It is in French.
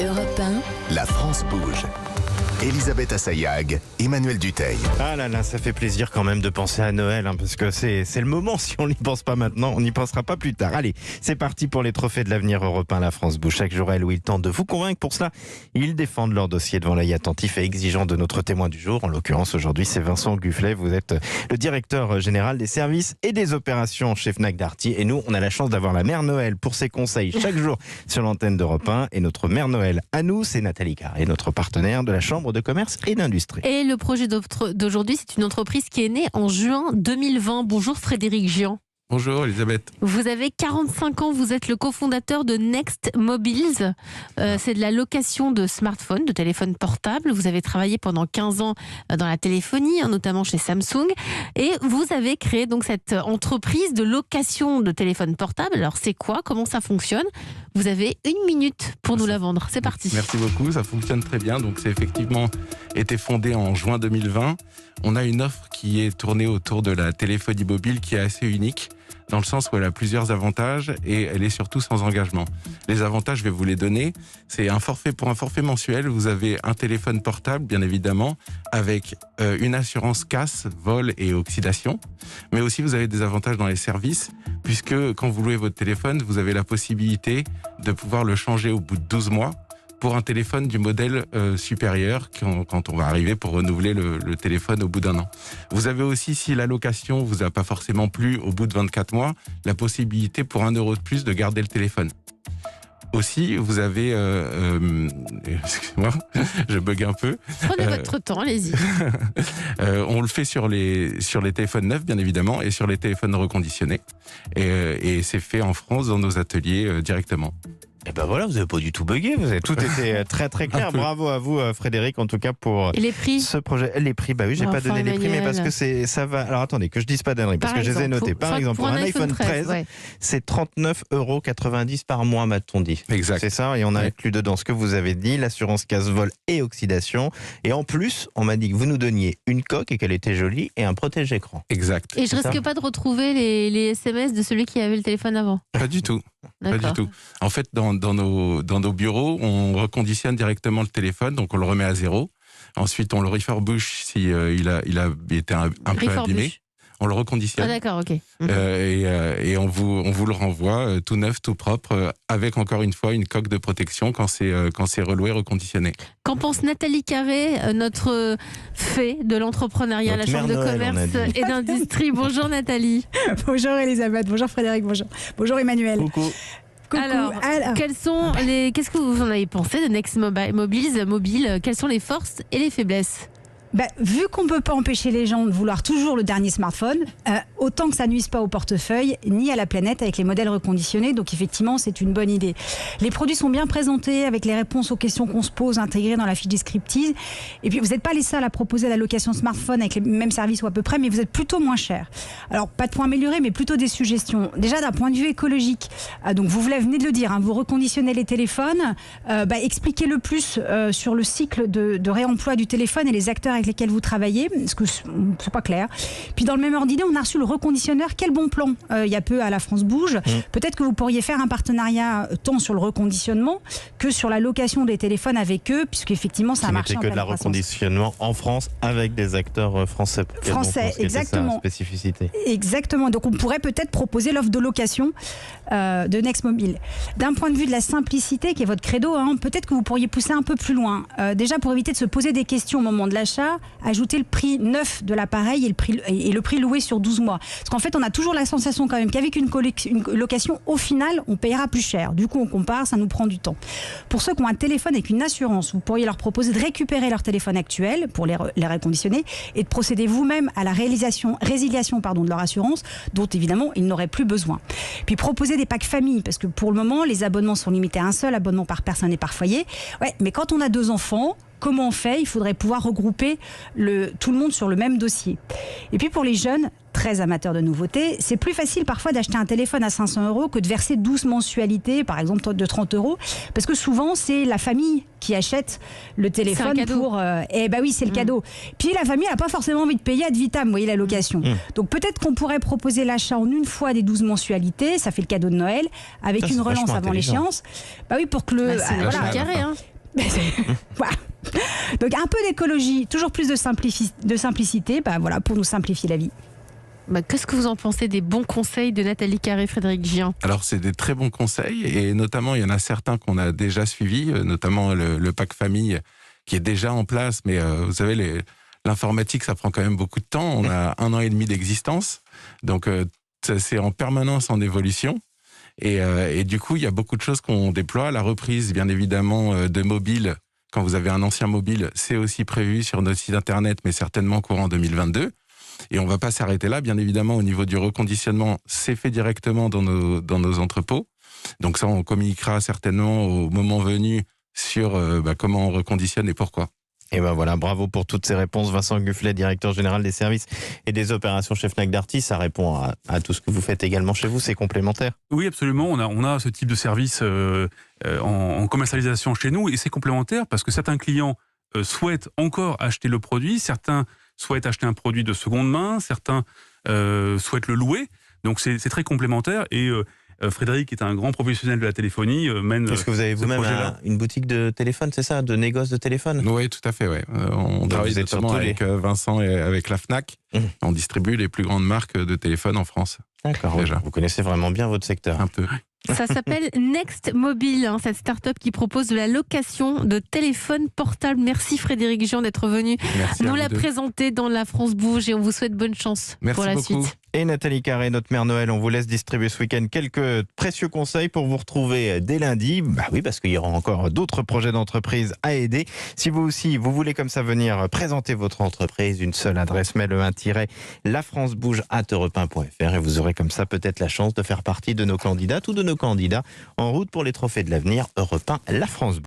Europe 1, La France bouge. Elisabeth Assayag, Emmanuel Dutheil. Ah là là, ça fait plaisir quand même de penser à Noël, parce que c'est le moment. Si on n'y pense pas maintenant, on n'y pensera pas plus tard. Allez, c'est parti pour les trophées de l'avenir européen. La France bouge chaque jour, elle, où ils tentent de vous convaincre. Pour cela, ils défendent leur dossier devant l'œil attentif et exigeant de notre témoin du jour. En l'occurrence, aujourd'hui, c'est Vincent Gufflet. Vous êtes le directeur général des services et des opérations chez Fnac Darty. Et nous, on a la chance d'avoir la Mère Noël pour ses conseils chaque jour sur l'antenne d'Europe 1. Et notre Mère Noël à nous, c'est Nathalie Carré, notre partenaire de la Chambre de commerce et d'industrie. Et le projet d'aujourd'hui, c'est une entreprise qui est née en juin 2020. Bonjour Frédéric Gian. Bonjour Elisabeth. Vous avez 45 ans, vous êtes le cofondateur de Next Mobiles. C'est de la location de smartphones, de téléphones portables. Vous avez travaillé pendant 15 ans dans la téléphonie, notamment chez Samsung. Et vous avez créé donc cette entreprise de location de téléphones portables. Alors c'est quoi? Comment ça fonctionne? Vous avez 1 minute pour nous la vendre. C'est parti. Merci beaucoup, ça fonctionne très bien. Donc c'est effectivement été fondé en juin 2020. On a une offre qui est tournée autour de la téléphonie mobile qui est assez unique, dans le sens où elle a plusieurs avantages et elle est surtout sans engagement. Les avantages, je vais vous les donner. C'est un forfait pour un forfait mensuel. Vous avez un téléphone portable, bien évidemment, avec une assurance casse, vol et oxydation. Mais aussi, vous avez des avantages dans les services, puisque quand vous louez votre téléphone, vous avez la possibilité de pouvoir le changer au bout de 12 mois pour un téléphone du modèle supérieur quand on va arriver pour renouveler le téléphone au bout d'1 an. Vous avez aussi, si la location vous a pas forcément plu au bout de 24 mois, la possibilité pour 1 euro de plus de garder le téléphone. Aussi, vous avez... excusez-moi, je bug un peu. Prenez votre temps, allez-y. On le fait sur les téléphones neufs, bien évidemment, et sur les téléphones reconditionnés. Et c'est fait en France, dans nos ateliers, directement. Et ben voilà, vous n'avez pas du tout bugué, vous avez tout été très très clair. Bravo à vous Frédéric, en tout cas pour Et les prix ce projet. Les prix, bah oui, j'ai pas donné les prix, mais parce que ça va. Alors attendez, que je dise pas d'annerie, parce que je les ai notés. Par exemple, pour un iPhone 13, ouais. C'est 39,90 € par mois, m'a-t-on dit. Exact. C'est ça, et on a inclus dedans ce que vous avez dit, l'assurance casse, vol et oxydation. Et en plus, on m'a dit que vous nous donniez une coque et qu'elle était jolie et un protège-écran. Exact. Et je risque pas de retrouver les SMS de celui qui avait le téléphone avant? Pas du tout. D'accord. Pas du tout. En fait, dans nos bureaux, on reconditionne directement le téléphone, donc on le remet à zéro. Ensuite, on le refurbish si il a été un peu abîmé. On le reconditionne. Ah d'accord, ok. Et on vous le renvoie tout neuf, tout propre, avec encore une fois une coque de protection quand c'est reloué, reconditionné. Qu'en pense Nathalie Carré, notre fée de l'entrepreneuriat à la Chambre de commerce et d'industrie? Bonjour Nathalie. Bonjour Elisabeth, bonjour Frédéric, bonjour Emmanuel. Coucou. Alors, qu'est-ce que vous en avez pensé de Next Mobiles? Quelles sont les forces et les faiblesses? Vu qu'on ne peut pas empêcher les gens de vouloir toujours le dernier smartphone, autant que ça nuise pas au portefeuille ni à la planète avec les modèles reconditionnés. Donc effectivement, c'est une bonne idée. Les produits sont bien présentés avec les réponses aux questions qu'on se pose intégrées dans la fiche descriptive. Et puis vous n'êtes pas les seuls à proposer la location smartphone avec les mêmes services ou à peu près, mais vous êtes plutôt moins cher. Alors pas de points améliorés, mais plutôt des suggestions. Déjà d'un point de vue écologique, donc vous venez de le dire, vous reconditionnez les téléphones, expliquez le plus sur le cycle de réemploi du téléphone et les acteurs avec lesquels vous travaillez, parce que c'est pas clair. Puis dans le même ordre d'idée, on a reçu le reconditionneur. Quel bon plan il y a peu à La France bouge. Peut-être que vous pourriez faire un partenariat tant sur le reconditionnement que sur la location des téléphones avec eux, puisqu'effectivement ça a marché en pleine croissance. Que de la reconditionnement en France avec des acteurs français. Français, exactement. Sa spécificité. Exactement. Donc on pourrait peut-être proposer l'offre de location de Next Mobile. D'un point de vue de la simplicité, qui est votre credo, peut-être que vous pourriez pousser un peu plus loin. Déjà pour éviter de se poser des questions au moment de l'achat, ajouter le prix neuf de l'appareil et le prix loué sur 12 mois. Parce qu'en fait, on a toujours la sensation quand même qu'avec une location, au final, on payera plus cher. Du coup, on compare, ça nous prend du temps. Pour ceux qui ont un téléphone avec une assurance, vous pourriez leur proposer de récupérer leur téléphone actuel pour les reconditionner et de procéder vous-même à la résiliation de leur assurance, dont évidemment, ils n'auraient plus besoin. Puis proposer des packs famille, parce que pour le moment, les abonnements sont limités à un seul abonnement par personne et par foyer. Ouais, mais quand on a 2 enfants, comment on fait? Il faudrait pouvoir regrouper tout le monde sur le même dossier. Et puis pour les jeunes, très amateurs de nouveautés, c'est plus facile parfois d'acheter un téléphone à 500 € que de verser 12 mensualités, par exemple de 30 €, parce que souvent c'est la famille qui achète le téléphone pour... c'est le cadeau. Puis la famille n'a pas forcément envie de payer ad vitam, vous voyez, la location. Donc peut-être qu'on pourrait proposer l'achat en une fois des 12 mensualités, ça fait le cadeau de Noël, avec une relance avant l'échéance. Pour que le... c'est carré, hein. Voilà. Donc un peu d'écologie, toujours plus de simplicité, pour nous simplifier la vie. Qu'est-ce que vous en pensez des bons conseils de Nathalie Carré, Frédéric Gien? Alors c'est des très bons conseils et notamment il y en a certains qu'on a déjà suivis, notamment le pack famille qui est déjà en place, mais vous savez l'informatique ça prend quand même beaucoup de temps, on a 1 an et demi d'existence, donc c'est en permanence en évolution. Et du coup, il y a beaucoup de choses qu'on déploie. La reprise, bien évidemment, de mobile, quand vous avez un ancien mobile, c'est aussi prévu sur notre site internet, mais certainement courant 2022. Et on ne va pas s'arrêter là, bien évidemment, au niveau du reconditionnement, c'est fait directement dans nos entrepôts. Donc ça, on communiquera certainement au moment venu sur comment on reconditionne et pourquoi. Et voilà, bravo pour toutes ces réponses. Vincent Gufflet, directeur général des services et des opérations chez Fnac Darty. Ça répond à tout ce que vous faites également chez vous, c'est complémentaire? Oui, absolument. On a ce type de service en commercialisation chez nous et c'est complémentaire parce que certains clients souhaitent encore acheter le produit, certains souhaitent acheter un produit de seconde main, certains souhaitent le louer. Donc c'est très complémentaire et Frédéric est un grand professionnel de la téléphonie, mène. Est-ce que vous avez vous-même une boutique de téléphone, c'est ça, de négoce de téléphone? Oui, tout à fait. Ouais. On travaille notamment avec Vincent et avec la Fnac. On distribue les plus grandes marques de téléphone en France. D'accord. Déjà. Vous connaissez vraiment bien votre secteur. Un peu. Ça s'appelle Next Mobile, cette start-up qui propose de la location de téléphones portables. Merci Frédéric Gien d'être venu nous la présenter dans La France Bouge et on vous souhaite bonne chance pour la suite. Et Nathalie Carré, notre mère Noël, on vous laisse distribuer ce week-end quelques précieux conseils pour vous retrouver dès lundi. Oui, parce qu'il y aura encore d'autres projets d'entreprise à aider. Si vous aussi, vous voulez comme ça venir présenter votre entreprise, une seule adresse mail, lafrancebouge@europe1.fr et vous aurez comme ça peut-être la chance de faire partie de nos candidates ou de nos candidats en route pour les trophées de l'avenir Europe 1 La France Bouge.